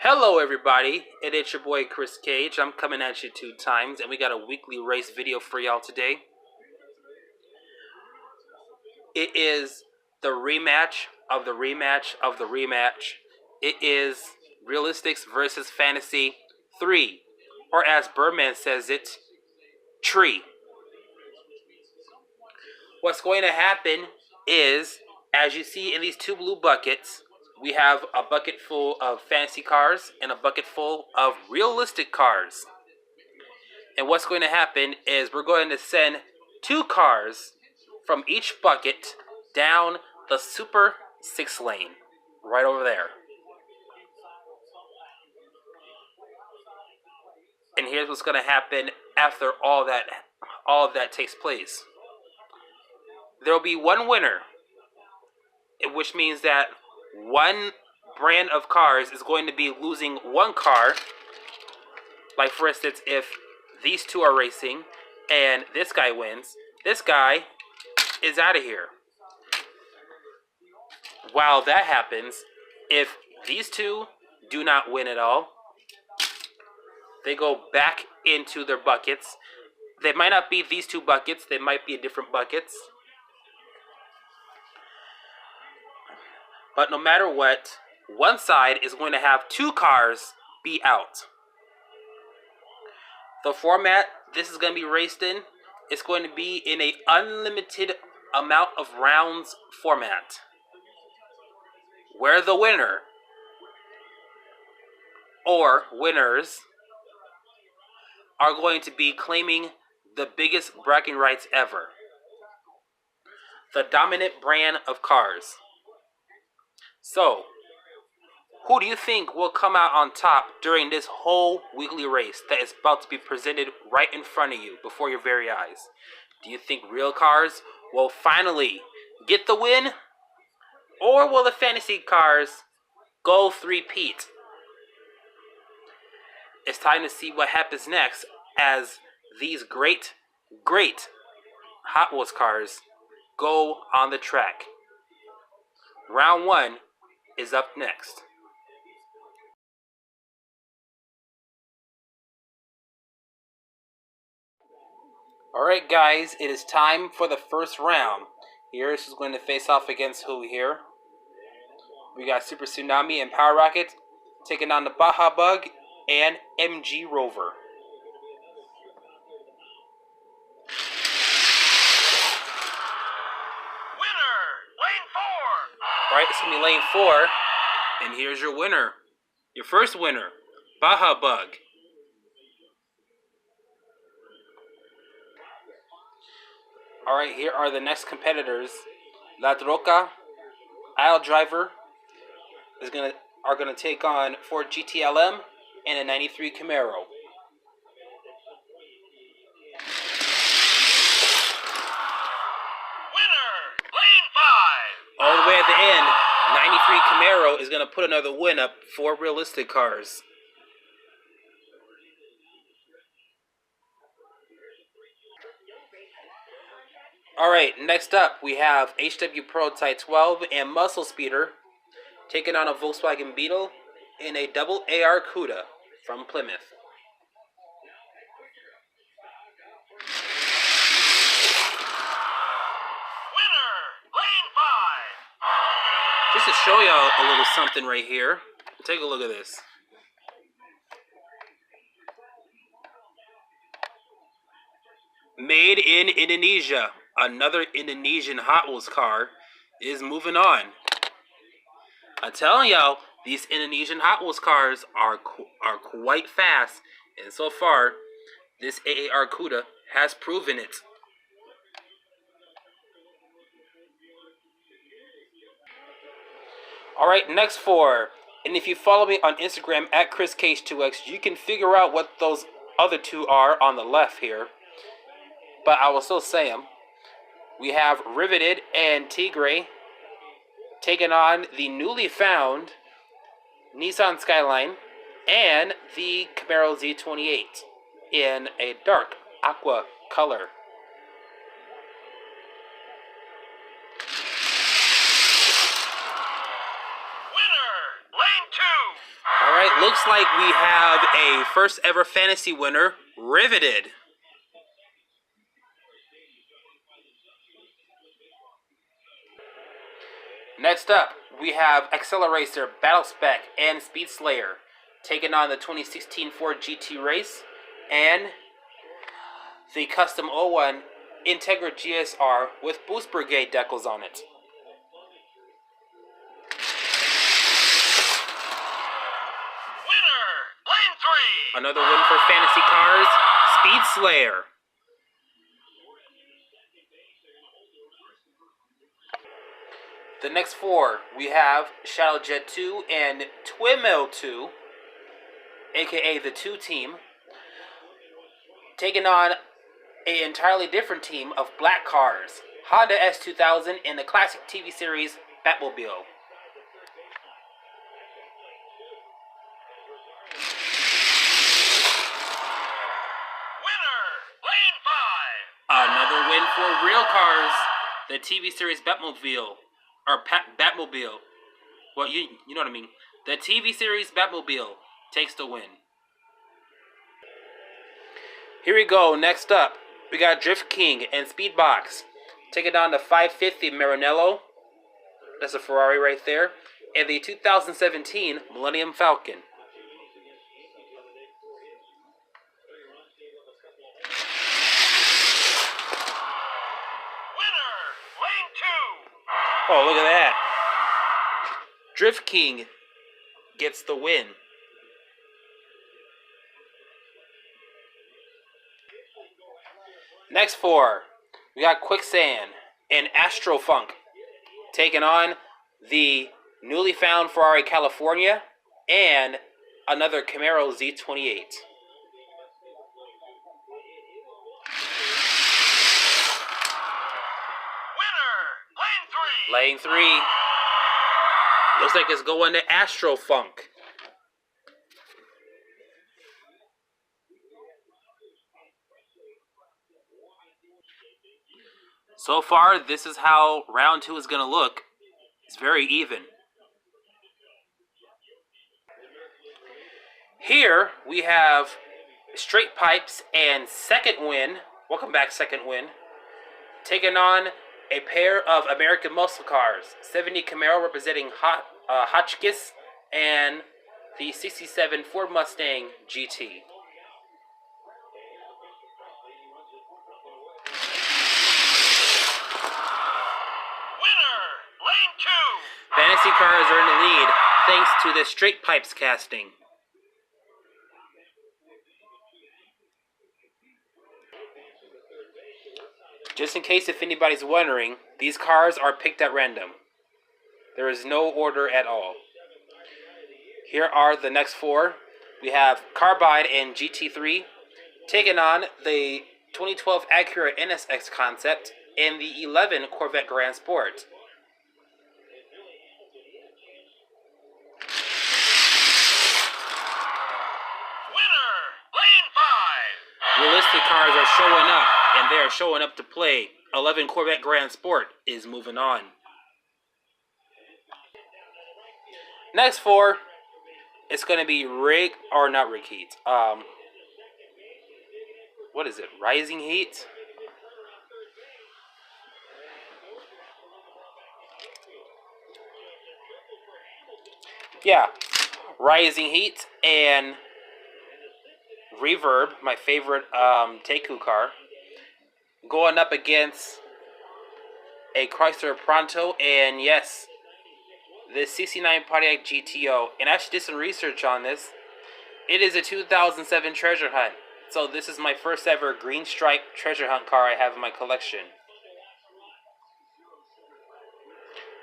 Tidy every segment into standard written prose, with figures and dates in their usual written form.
Hello everybody, it's your boy Chris Cage. I'm coming at you 2 times, and we got a weekly race video for y'all today. It is the rematch of the rematch of the rematch. It is Realistix versus Fantasy 3, or as Birdman says it, Tree. What's going to happen is, as you see in these two blue buckets, we have a bucket full of fantasy cars and a bucket full of realistic cars. And what's going to happen is we're going to send 2 cars from each bucket down the Super 6 lane, right over there. And here's what's going to happen after all of that takes place. There'll be one winner, which means that one brand of cars is going to be losing 1 car. Like, for instance, if these 2 are racing and this guy wins, this guy is out of here. While that happens, if these 2 do not win at all, they go back into their buckets. They might not be these 2 buckets, they might be different buckets. But no matter what, one side is going to have 2 cars be out. The format this is going to be raced in is going to be in an unlimited amount of rounds format, where the winner or winners are going to be claiming the biggest bragging rights ever. The dominant brand of cars. So, who do you think will come out on top during this whole weekly race that is about to be presented right in front of you, before your very eyes? Do you think real cars will finally get the win? Or will the fantasy cars go three-peat? It's time to see what happens next as these great Hot Wheels cars go on the track. Round 1 is up next. Alright guys, it is time for the first round. Here's who's going to face off against who here. We got Super Tsunami and Power Rocket taking on the Baja Bug and MG Rover. Winner, lane 4. Alright, this is going to be lane 4. And here's your winner. Your first winner, Baja Bug. Alright, here are the next competitors. La Troca, Aisle Driver are gonna take on Ford GTLM and a 93 Camaro. Winner, lane 5. All the way at the end, 93 Camaro is gonna put another win up for realistic cars. Alright, next up we have HW Prototype 12 and Muscle Speeder taking on a Volkswagen Beetle in a double AR Cuda from Plymouth. Winner, lane 5. Just to show y'all a little something right here, take a look at this. Made in Indonesia. Another Indonesian Hot Wheels car is moving on. I'm telling y'all, these Indonesian Hot Wheels cars are quite fast, and so far, this AAR Cuda has proven it. Alright, next 4. And if you follow me on Instagram at ChrisCage2X, you can figure out what those other 2 are on the left here. But I will still say them. We have Riveted and Tigre taking on the newly found Nissan Skyline and the Camaro Z28 in a dark aqua color. Winner, lane 2. Alright, Looks like we have a first ever fantasy winner, Riveted. Next up, we have Accelerator, Battle Spec, and Speed Slayer taking on the 2016 Ford GT race and the custom 01 Integra GSR with Boost Brigade decals on it. Winner, lane 3. Another win for Fantasy Cars, Speed Slayer. The next four, we have Shadow Jet 2 and Twimel 2, aka the 2 team, taking on an entirely different team of black cars, Honda S2000 and the classic TV series Batmobile. Winner, lane 5. Another win for Real Cars, the TV series Batmobile, or Batmobile. Well, you know what I mean. The TV series Batmobile takes the win. Here we go. Next up, we got Drift King and Speedbox taking on the 550 Maranello. That's a Ferrari right there, and the 2017 Millennium Falcon. Winner, lane 2. Oh, look at that. Drift King gets the win. Next four, we got Quicksand and Astrofunk taking on the newly found Ferrari California and another Camaro Z28. Winner, lane 3. Lane 3. Looks like it's going to Astrofunk. So far, this is how round 2 is going to look. It's very even. Here we have Straight Pipes and Second Win. Welcome back, Second Win. Taking on a pair of American muscle cars. 70 Camaro representing Hotchkiss and the 67 Ford Mustang GT. Lane 2. Fantasy Cars are in the lead thanks to the Straight Pipes casting. Just in case if anybody's wondering, these cars are picked at random. There is no order at all. Here are the next four. We have Carbide and GT3 taking on the 2012 Acura NSX Concept and the 11 Corvette Grand Sport. Winner, lane 5. Realistic Cars are showing up, and they are showing up to play. 11 Corvette Grand Sport is moving on. Next four, it's going to be not Rig Heat. What is it? Rising Heat? Yeah, Rising Heat and Reverb, my favorite Teiku car, going up against a Chrysler Pronto and yes, the 69 Pontiac GTO. And I actually did some research on this. It is a 2007 treasure hunt. So this is my first ever green stripe treasure hunt car I have in my collection.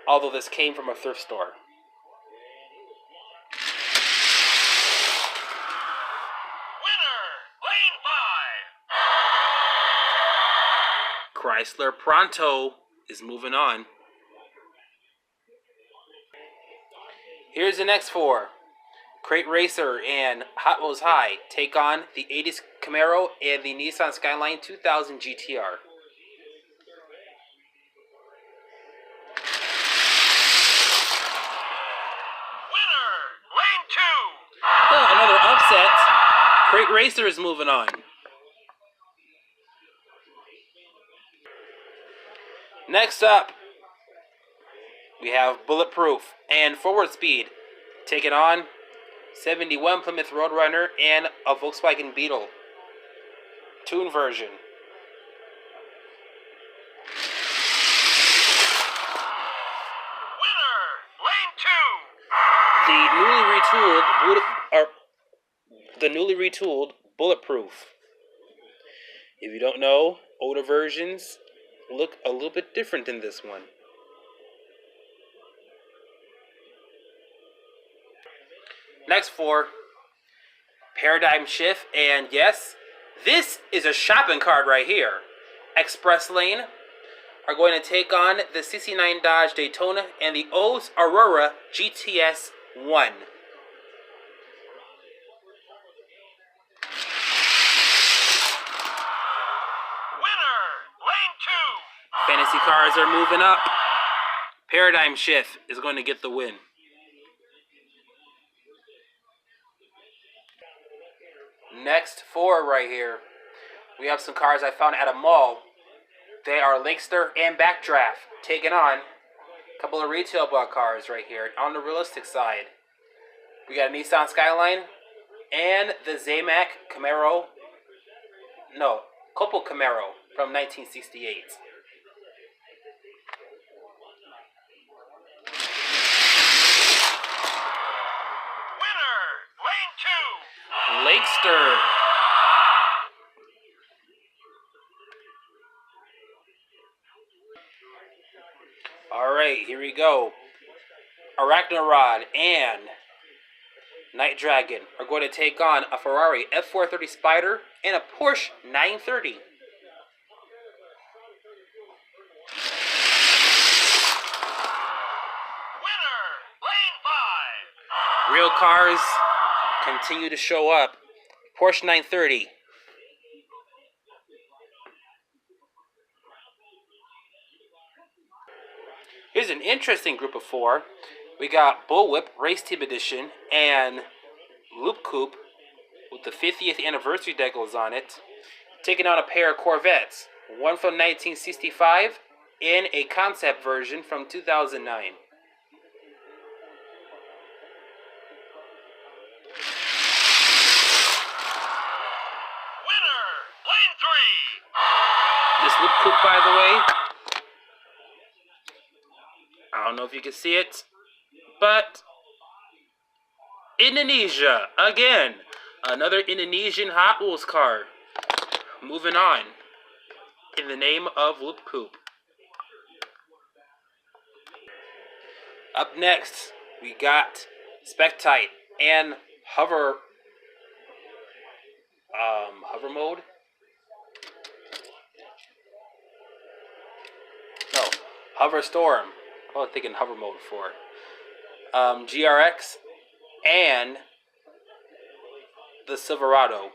Although this came from a thrift store. Chrysler Pronto is moving on. Here's the next four. Crate Racer and Hot Wheels High take on the 80s Camaro and the Nissan Skyline 2000 GTR. Winner, lane 2. another upset. Crate Racer is moving on. Next up, we have Bulletproof and Forward Speed taking on 71 Plymouth Roadrunner and a Volkswagen Beetle. Tune version. Winner, lane 2. The newly retooled Bulletproof. If you don't know, older versions look a little bit different than this one. Next four, Paradigm Shift, and yes, this is a shopping cart right here. Express Lane are going to take on the 69 Dodge Daytona and the O's Aurora GTS 1. Winner, lane 2. Fantasy cars are moving up. Paradigm Shift is going to get the win. Next four right here, we have some cars I found at a mall. They are Linkster and Backdraft, taking on a couple of retail bought cars right here on the Realistix side. We got a Nissan Skyline and the Zamac Camaro, Copel Camaro from 1968. Winner, lane 2. Lakester. Alright, here we go. Arachnarod and Night Dragon are going to take on a Ferrari F430 Spider and a Porsche 930. Winner, lane 5. Real cars continue to show up. Porsche 930. Here's an interesting group of four. We got Bullwhip Race Team Edition and Loop Coupe with the 50th anniversary decals on it, taking on a pair of Corvettes, one from 1965 and a concept version from 2009. Winner, lane 3. This Loop Coupe, by the way, I don't know if you can see it, but Indonesia, again, another Indonesian Hot Wheels car. Moving on, in the name of Loop Coupe. Up next, we got Spectite and Hover Mode? No, Hover Storm. I was thinking Hover Mode for GRX and the Silverado. Winner,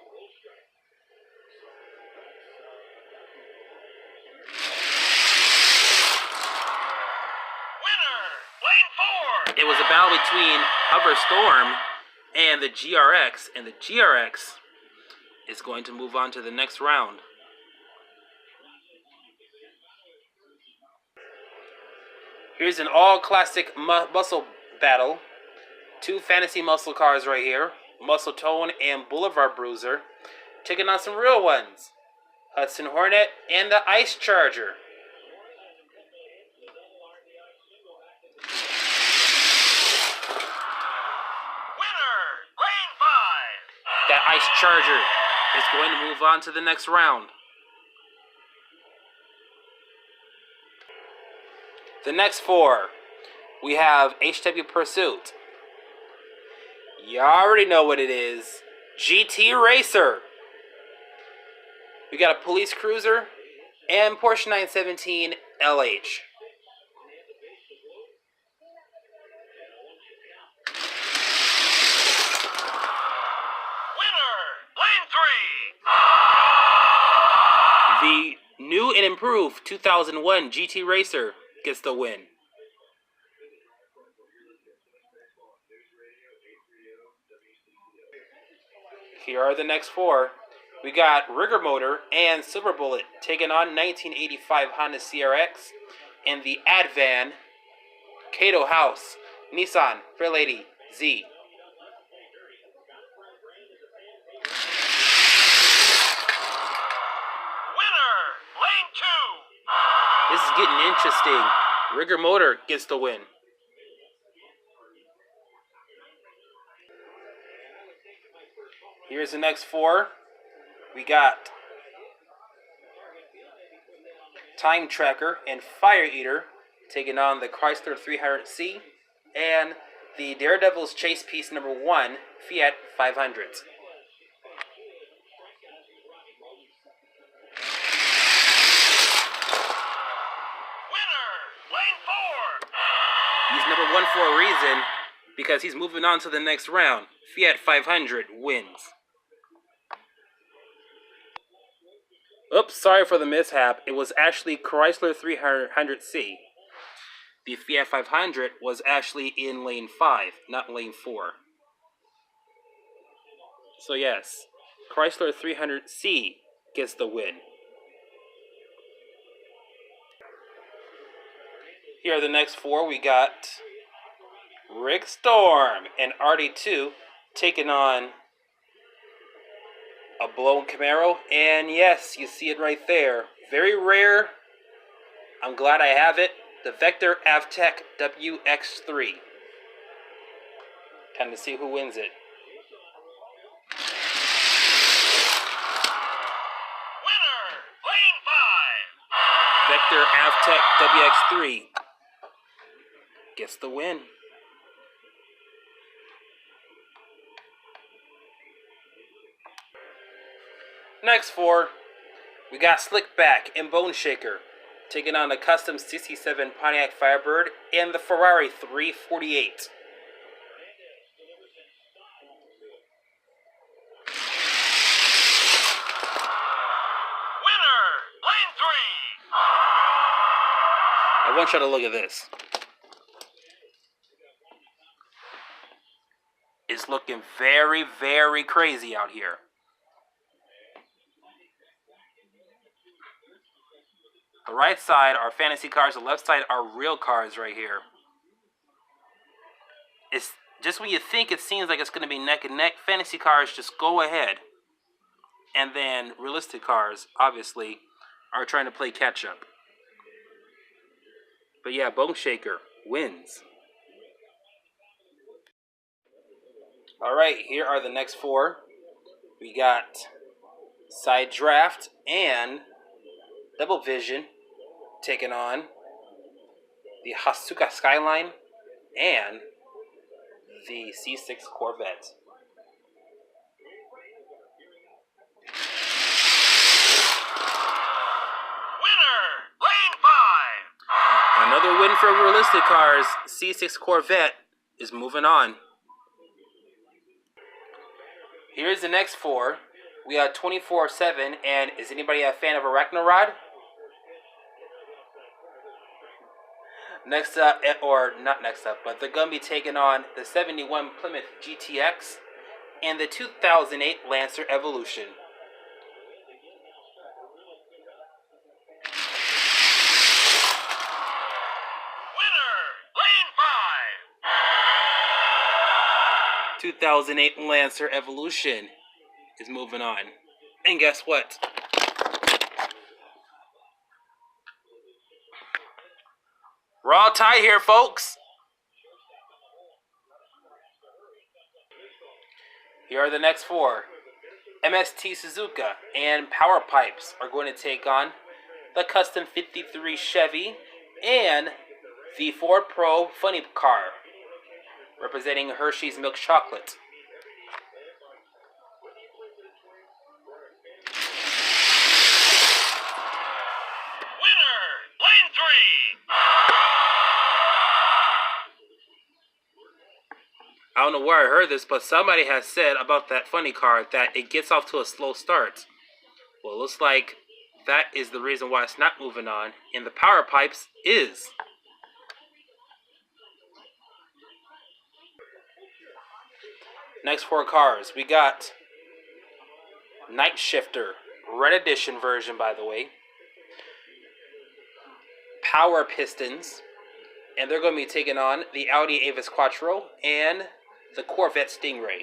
lane 4. It was a battle between Hover Storm and the GRX, and the GRX is going to move on to the next round. Here's an all-classic muscle battle. Two fantasy muscle cars right here. Muscle Tone and Boulevard Bruiser. Taking on some real ones. Hudson Hornet and the Ice Charger. Winner, lane 5. That Ice Charger is going to move on to the next round. The next four, we have HW Pursuit. You already know what it is. GT Racer. We got a Police Cruiser and Porsche 917 LH. Winner, lane 3. The new and improved 2001 GT Racer gets the win. Here are the next four. We got Rigger Motor and Silver Bullet taking on 1985 Honda CRX and the Advan Kato House Nissan Fairlady Z. Winner, lane 2. This is getting interesting. Rigger Motor gets the win. Here's the next four. We got Time Tracker and Fire Eater taking on the Chrysler 300C and the Daredevil's Chase Piece number 1 Fiat 500. Winner, lane 4. He's number 1 for a reason because he's moving on to the next round. Fiat 500 wins. Oops, sorry for the mishap. It was actually Chrysler 300C. The Fiat 500 was actually in lane 5, not lane 4. So yes, Chrysler 300C gets the win. Here are the next four. We got Rick Storm and RD2 taking on a blown Camaro. And yes, you see it right there. Very rare. I'm glad I have it. The Vector Avtec WX3. Time to see who wins it. Winner, lane 5. Vector Avtec WX3 gets the win. Next four, we got Slickback and Bone Shaker taking on the custom 67 Pontiac Firebird and the Ferrari 348. Winner, lane 3. I want you to look at this. It's looking very, very crazy out here. The right side are fantasy cars, the left side are real cars right here. It's just when you think it seems like it's going to be neck and neck, fantasy cars just go ahead. And then realistic cars, obviously, are trying to play catch up. But yeah, Bone Shaker wins. Alright, here are the next four. We got Side Draft and Double Vision taking on the Hasuka Skyline and the C6 Corvette. Winner, lane 5. Another win for realistic cars. C6 Corvette is moving on. Here's the next four. We got 24/7, and is anybody a fan of Arachnarod? Next up, or not next up, but they're going to be taking on the 71 Plymouth GTX and the 2008 Lancer Evolution. Winner, lane 5. 2008 Lancer Evolution is moving on. And guess what? We're all tied here, folks. Here are the next four. MST Suzuka and Power Pipes are going to take on the Custom 53 Chevy and the Ford Pro Funny Car, representing Hershey's Milk Chocolate. Winner, lane 3. I don't know where I heard this, but somebody has said about that funny car that it gets off to a slow start. Well, it looks like that is the reason why it's not moving on, and the Power Pipes is. Next four cars, we got Night Shifter, Red Edition version, by the way. Power Pistons, and they're going to be taking on the Audi Avis Quattro and the Corvette Stingray.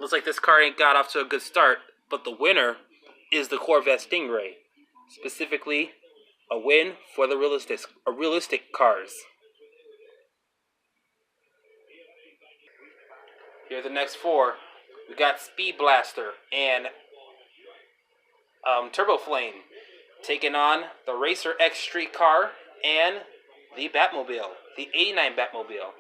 Looks like this car ain't got off to a good start, but the winner is the Corvette Stingray. Specifically, a win for the realistic cars. Here are the next four. We got Speed Blaster and Turbo Flame taking on the Racer X Street Car and the Batmobile, the 89 Batmobile.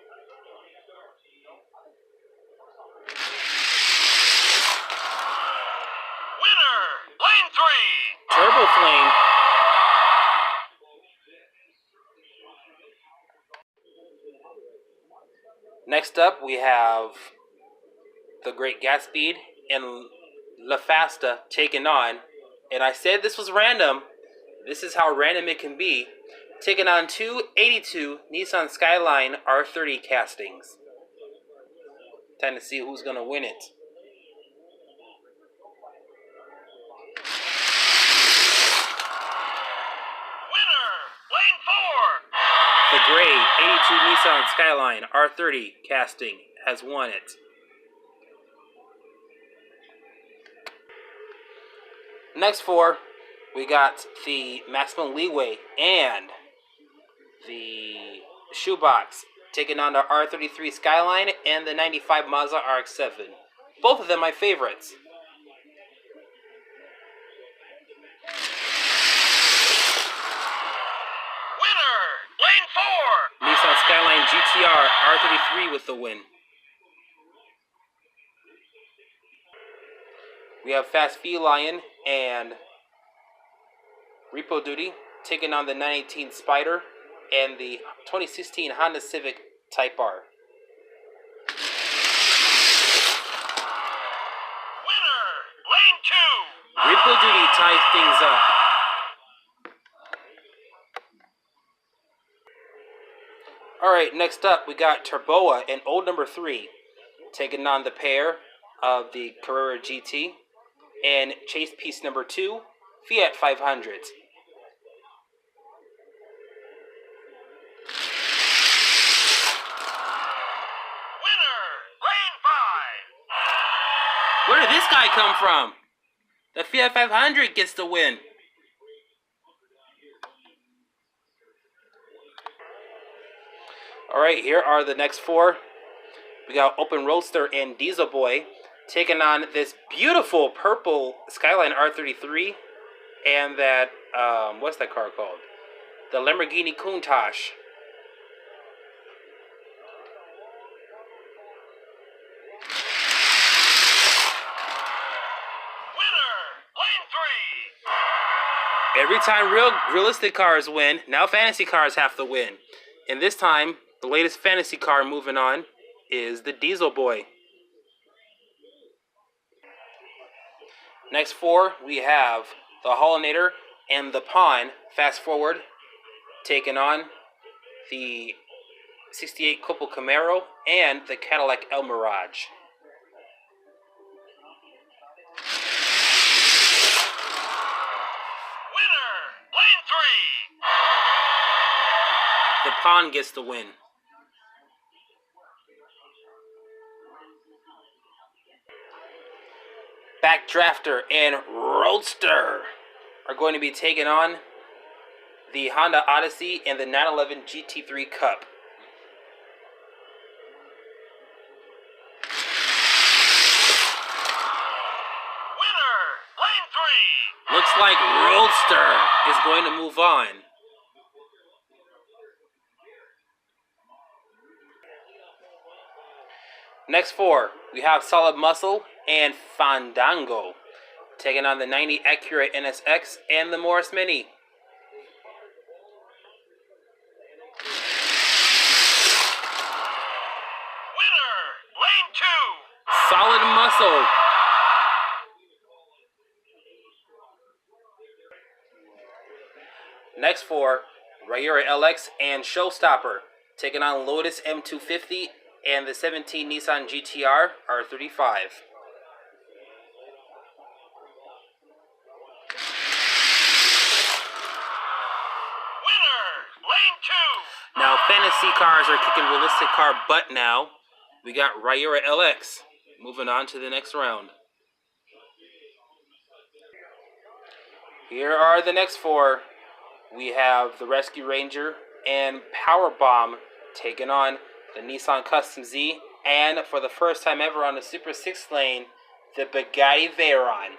Winner, lane 3. Turbo Flame. Next up, we have the Great Gatsby and La Fasta taking on, and I said this was random. This is how random it can be. Taking on two 82 Nissan Skyline R30 castings. Time to see who's going to win it. Winner, lane 4. The gray 82 Nissan Skyline R30 casting has won it. Next four, we got the Maximum Leeway and the Shoebox taking on the R33 Skyline and the 95 Mazda RX-7. Both of them my favorites. Winner, lane 4. Nissan Skyline GTR R33 with the win. We have Fast Feline and Repo Duty taking on the 918 Spider and the 2016 Honda Civic Type R. Winner, lane 2. Repo Duty ties things up. Alright, next up we got Turboa and Old Number 3 taking on the pair of the Carrera GT and Chase Piece Number 2 Fiat 500. Winner, lane 5. Where did this guy come from? The Fiat 500 gets the win. Alright, here are the next four. We got Open Roadster and Diesel Boy taking on this beautiful purple Skyline R33 and that, what's that car called? The Lamborghini Countach. Winner, lane 3. Every time realistic cars win, now fantasy cars have to win. And this time, the latest fantasy car moving on is the Diesel Boy. Next four, we have the Hollinator and the Pawn, fast forward, taking on the 68 Copel Camaro and the Cadillac El Mirage. Winner, lane 3. The Pawn gets the win. Backdrafter and Roadster are going to be taking on the Honda Odyssey and the 911 GT3 Cup. Winner, lane 3. Looks like Roadster is going to move on. Next four, we have Solid Muscle and Fandango taking on the 90 Acura NSX and the Morris Mini. Winner, lane 2. Solid Muscle. Next four, Ryura LX and Showstopper, taking on Lotus M250 and the 17 Nissan GTR R35. Winner, lane 2. Now, fantasy cars are kicking realistic car butt now. We got Ryura LX moving on to the next round. Here are the next four. We have the Rescue Ranger and Powerbomb taking on the Nissan Custom Z, and for the first time ever on the Super 6 lane, the Bugatti Veyron.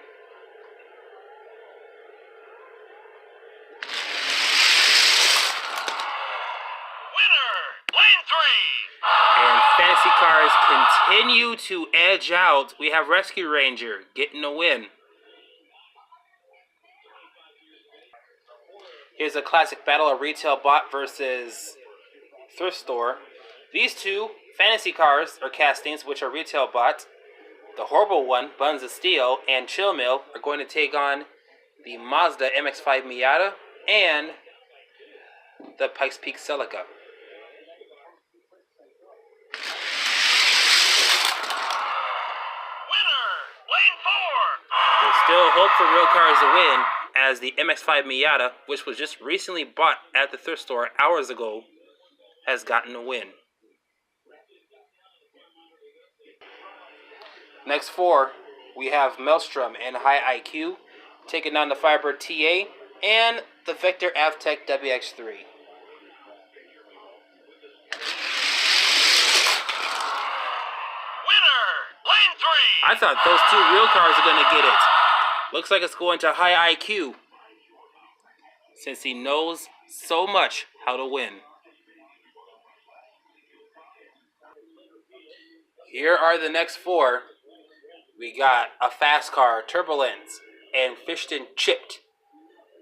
Winner, lane 3. And fantasy cars continue to edge out. We have Rescue Ranger getting a win. Here's a classic battle of retail bot versus thrift store. These two fantasy cars or castings, which are retail bots, the horrible one, Buns of Steel, and Chill Mill, are going to take on the Mazda MX-5 Miata and the Pikes Peak Celica. Winner, lane 4. There's still hope for real cars to win, as the MX-5 Miata, which was just recently bought at the thrift store hours ago, has gotten a win. Next four, we have Maelstrom and High IQ taking on the Firebird TA and the Vector Avtech WX3. Winner, lane 3. I thought those two real cars are going to get it. Looks like it's going to High IQ, since he knows so much how to win. Here are the next four. We got a fast car, Turbulence, and Fishton Chipped,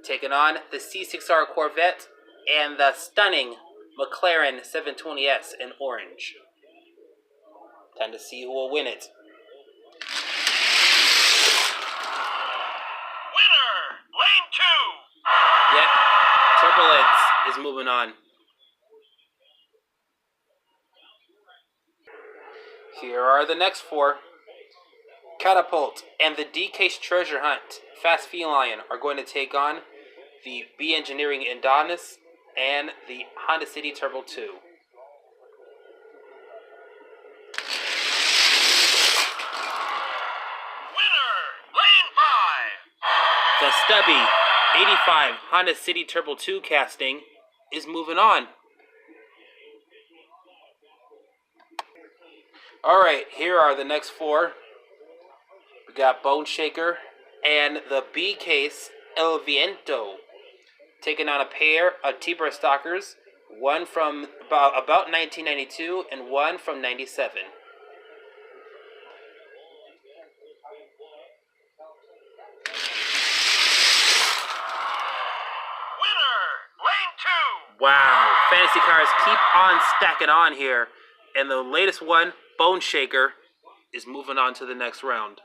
taking on the C6R Corvette and the stunning McLaren 720S in orange. Time to see who will win it. Winner, lane 2. Yep, Turbulence is moving on. Here are the next four. Catapult and the D-Case Treasure Hunt Fast Feline are going to take on the B Engineering Adonis and the Honda City Turbo 2. Winner, lane 5. The stubby 85 Honda City Turbo 2 casting is moving on. Alright, here are the next four. We got Bone Shaker and the B-Case El Viento taking on a pair of T-Bird Stalkers, one from about 1992 and one from 97. Winner, lane 2. Wow, fantasy cars keep on stacking on here, and the latest one, Bone Shaker, is moving on to the next round.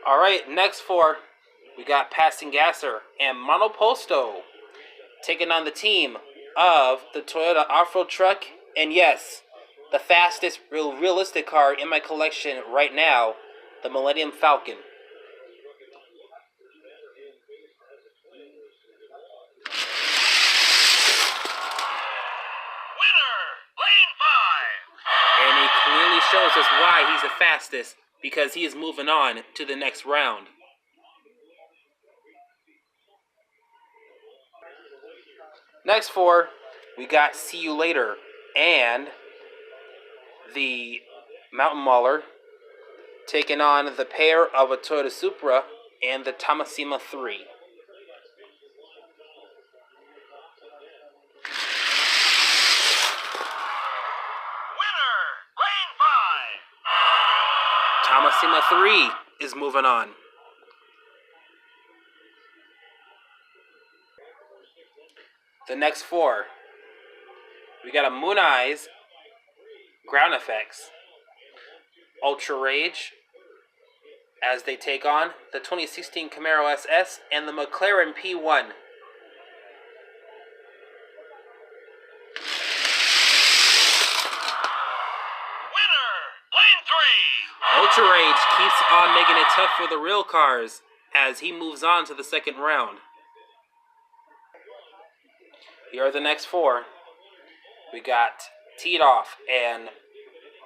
Alright, next four, we got Passing Gasser and Monoposto taking on the team of the Toyota Off-Road Truck, and yes, the fastest realistic car in my collection right now, the Millennium Falcon. Winner, lane 5. And he clearly shows us why he's the fastest, because he is moving on to the next round. Next four, we got See You Later and the Mountain Mauler taking on the pair of a Toyota Supra and the Tomasima 3. Winner, lane 5. Tomasima 3 is moving on. The next four, we got a Moon Eyes, Ground Effects, Ultra Rage, as they take on the 2016 Camaro SS and the McLaren P1. Winner, lane 3. Ultra Rage keeps on making it tough for the real cars as he moves on to the second round. Here are the next four. We got Teed Off and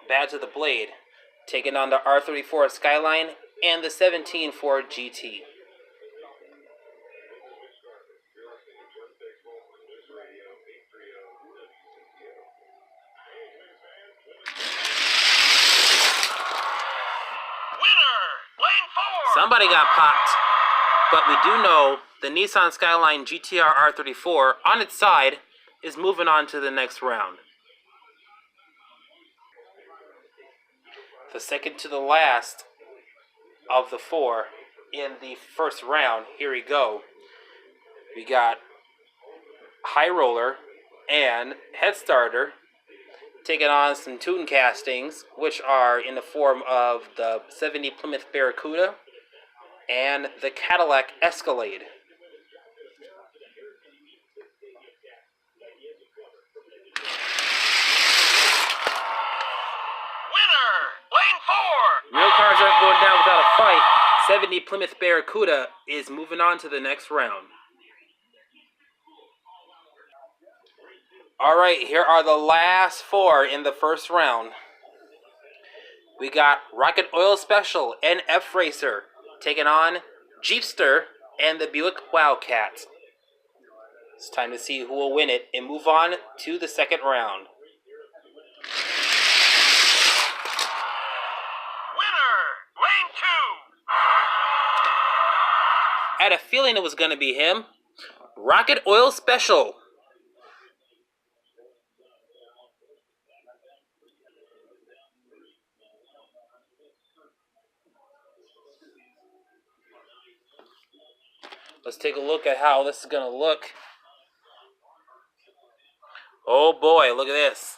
Bad to the Blade taking on the R34 Skyline and the 17 Ford GT. Winner, lane 4. Somebody got popped, but we do know the Nissan Skyline GTR R34 on its side is moving on to the next round. The second to the last of the four in the first round. Here we go. We got High Roller and Head Starter taking on some tune castings, which are in the form of the 70 Plymouth Barracuda and the Cadillac Escalade. Winner, lane 4. Real cars aren't going down without a fight. 70 Plymouth Barracuda is moving on to the next round. Alright, here are the last four in the first round. We got Rocket Oil Special and F Racer taking on Jeepster and the Buick Wildcat. It's time to see who will win it and move on to the second round. Winner, lane 2. I had a feeling it was going to be him. Rocket Oil Special. Let's take a look at how this is going to look. Oh boy, look at this.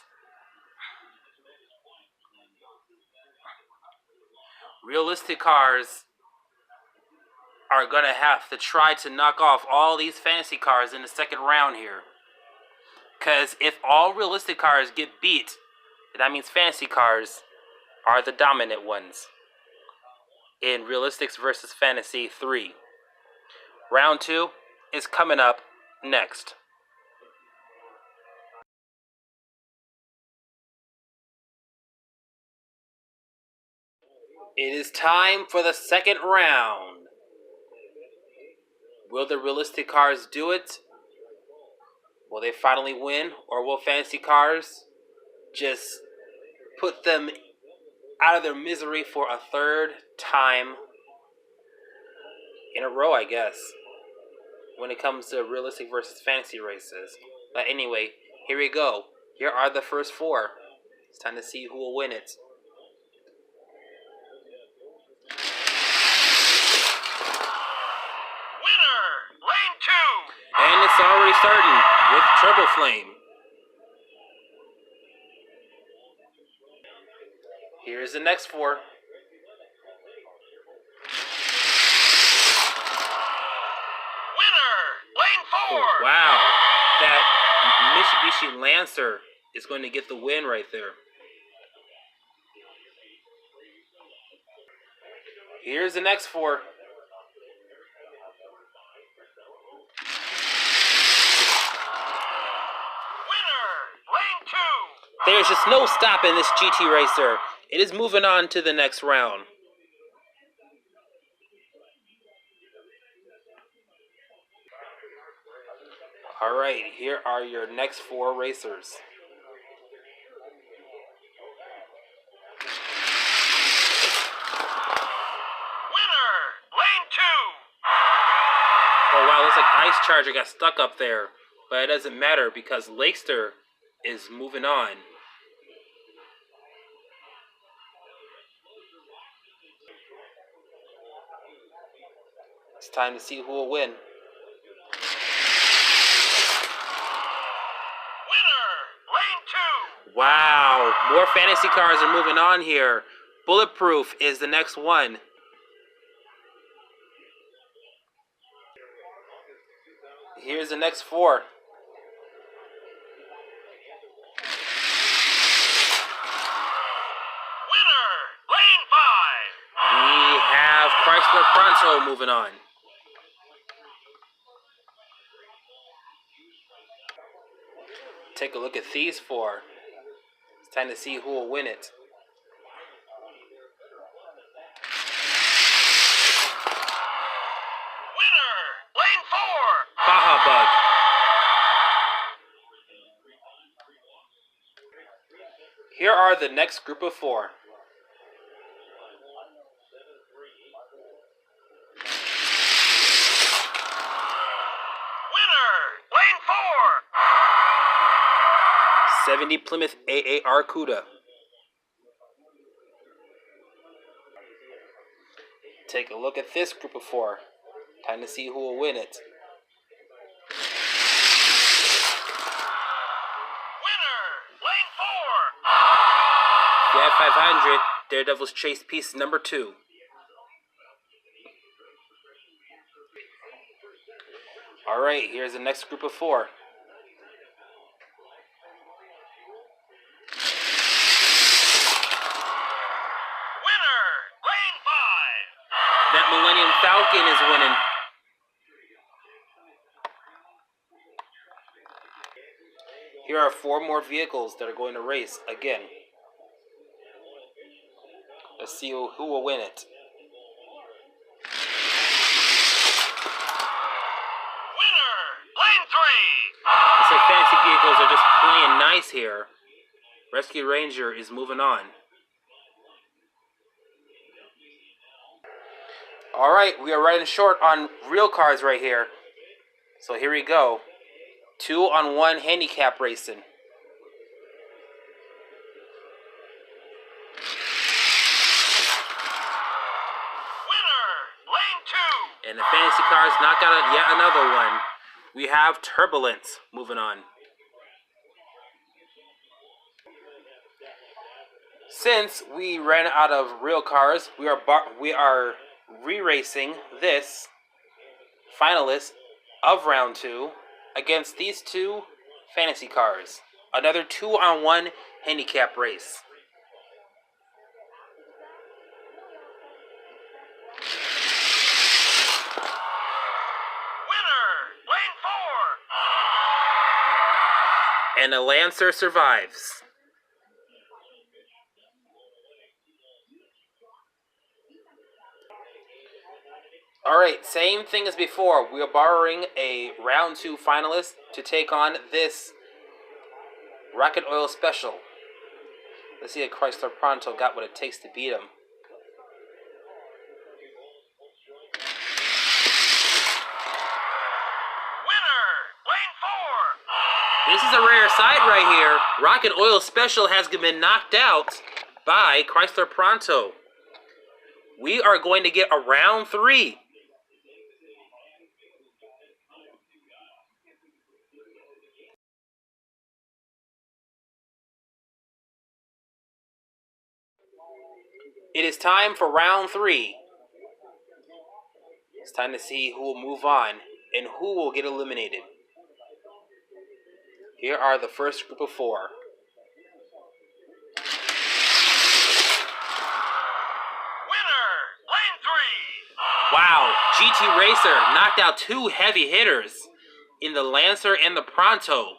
Realistic cars are going to have to try to knock off all these fantasy cars in the second round here. Because if all realistic cars get beat, that means fantasy cars are the dominant ones in Realistix versus Fantasy 3. Round 2 is coming up next. It is time for the second round. Will the realistic cars do it? Will they finally win? Or will fantasy cars just put them out of their misery for a third time in a row, I guess, when it comes to realistic versus fantasy races? But anyway, here we go. Here are the first four. It's time to see who will win it. Winner, lane 2. And it's already starting with Turbo Flame. Here's the next four. Winner, lane 4. Wow, that Mitsubishi Lancer is going to get the win right there. Here's the next four. Winner, lane 2. There's just no stopping this GT Racer. It is moving on to the next round. Alright, here are your next four racers. Winner, lane 2. Oh wow, looks like Ice Charger got stuck up there. But it doesn't matter because Lakester is moving on. It's time to see who will win. Winner, lane 2. Wow, more fantasy cars are moving on here. Bulletproof is the next one. here's the next four. Winner, lane 5. We have Chrysler Pronto moving on. Take a look at these four. It's time to see who will win it. Winner, lane 4. Baja Bug. Here are the next group of four. Winner, lane 4. 70 Plymouth AAR CUDA. Take a look at this group of four. Time to see who will win it. Winner, lane 4. Fiat 500 Daredevil's Chase piece number 2. Alright, here's the next group of four. Winner, lane 5. That Millennium Falcon is winning. Here are four more vehicles that are going to race again. Let's see who will win it. Winner, lane 3. Looks like fantasy vehicles are just playing nice here. Rescue Ranger is moving on. Alright, we are running short on real cars right here. So here we go. 2-on-1 handicap racing. Winner, lane 2. And the fantasy cars knock out yet another one. We have Turbulence moving on. Since we ran out of real cars, we are re-racing this finalist of round 2 against these two fantasy cars. Another 2-on-1 handicap race. Winner, lane 4. And the Lancer survives. Alright, same thing as before. We are borrowing a round 2 finalist to take on this Rocket Oil Special. Let's see if Chrysler Pronto got what it takes to beat him. Winner, lane 4. This is a rare sight right here. Rocket Oil Special has been knocked out by Chrysler Pronto. We are going to get a round 3. It is time for round 3. It's time to see who will move on and who will get eliminated. Here are the first group of 4. Winner, lane 3. Wow, GT Racer knocked out 2 heavy hitters in the Lancer and the Pronto.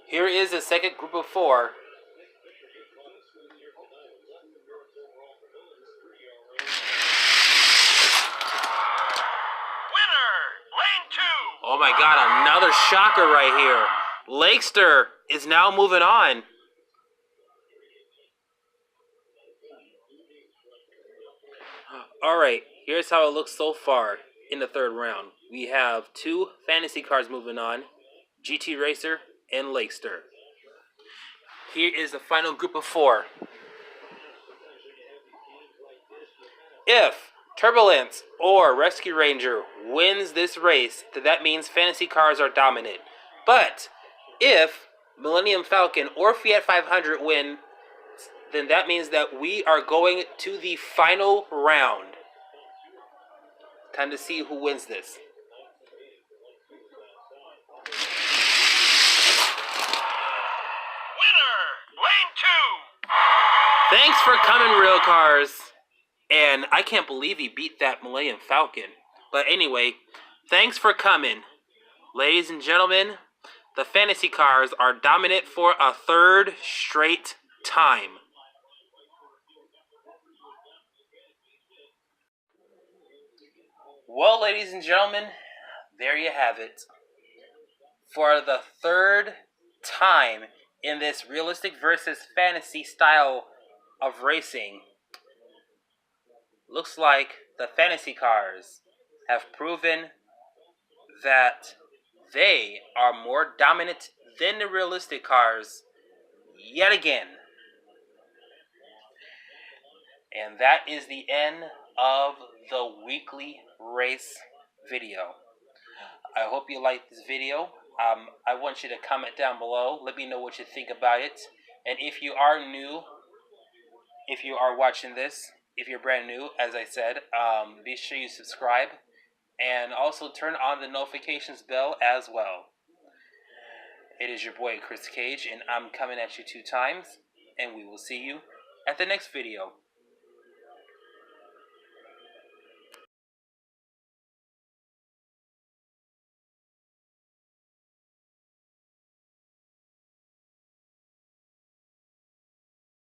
Here is the second group of 4. Winner, lane 2. Oh my god, another shocker right here. Lakester is now moving on. Alright, here's how it looks so far in the third round. We have 2 fantasy cars moving on, GT Racer and Lakester. Here is the final group of 4. If Turbulence or Rescue Ranger wins this race, then that means fantasy cars are dominant. But if Millennium Falcon or Fiat 500 win, then that means that we are going to the final round. Time to see who wins this. Winner, lane 2. Thanks for coming, Real Cars. And I can't believe he beat that Malayan Falcon. But anyway, thanks for coming. Ladies and gentlemen, the fantasy cars are dominant for a third straight time. Well, ladies and gentlemen, there you have it. For the third time in this realistic versus fantasy style of racing, looks like the fantasy cars have proven that they are more dominant than the realistic cars yet again. And that is the end of the weekly race video. I hope you liked this video. I want you to comment down below. Let me know what you think about it. And if you are new, if you are watching this, if you're brand new, as I said, be sure you subscribe. And also turn on the notifications bell as well. It is your boy Chris Cage, and I'm coming at you 2 times. And we will see you at the next video.